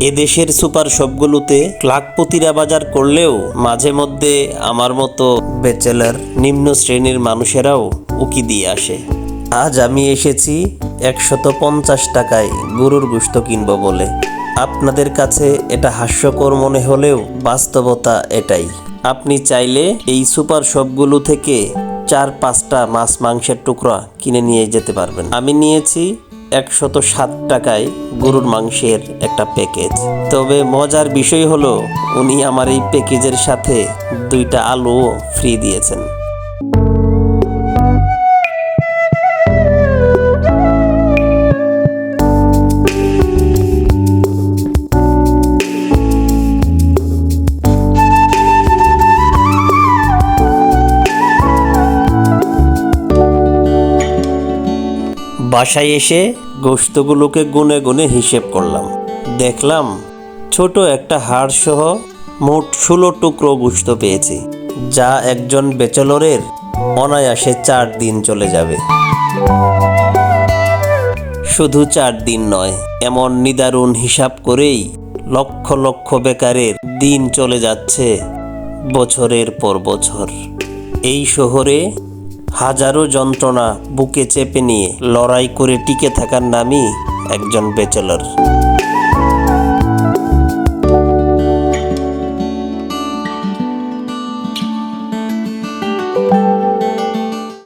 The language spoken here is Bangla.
এদেশের সুপার শপগুলোতে লাখপতিরা বাজার করলেও মাঝে মধ্যে আমার মতো ব্যাচেলার নিম্ন শ্রেণীর মানুষেরাও উকি দিয়ে আসে। আজ আমি এসেছি 150 টাকায় গরুর গোশত কিনবো বলে। আপনাদের কাছে এটা হাস্যকর মনে হলেও বাস্তবতা এটাই। আপনি চাইলে এই সুপার শপগুলো থেকে 4-5টা মাছ মাংসের টুকরা কিনে নিয়ে যেতে পারবেন। আমি নিয়েছি 107 টাকায় গরুর মাংসের একটা প্যাকেজ। তবে মজার বিষয় হলো উনি আমার এই প্যাকেজের সাথে 2টা আলুও ফ্রি দিয়েছেন। বাসায় এসে গোশতগুলোকে গুনে গুনে হিসেব করলাম। দেখলাম ছোট একটা হাড় সহ মোট 16 টুকরো গোশত পেয়েছি, যা একজন ব্যাচেলরের অনায়াসে 4 দিন চলে যাবে। শুধু 4 দিন নয়, এমন নিদারুণ হিসাব করেই লক্ষ লক্ষ বেকারের দিন চলে যাচ্ছে বছরের পর বছর। এই শহরে হাজারো যন্ত্রণা বুকে চেপে নিয়ে লড়াই করে টিকে থাকার নামই একজন ব্যাচেলর।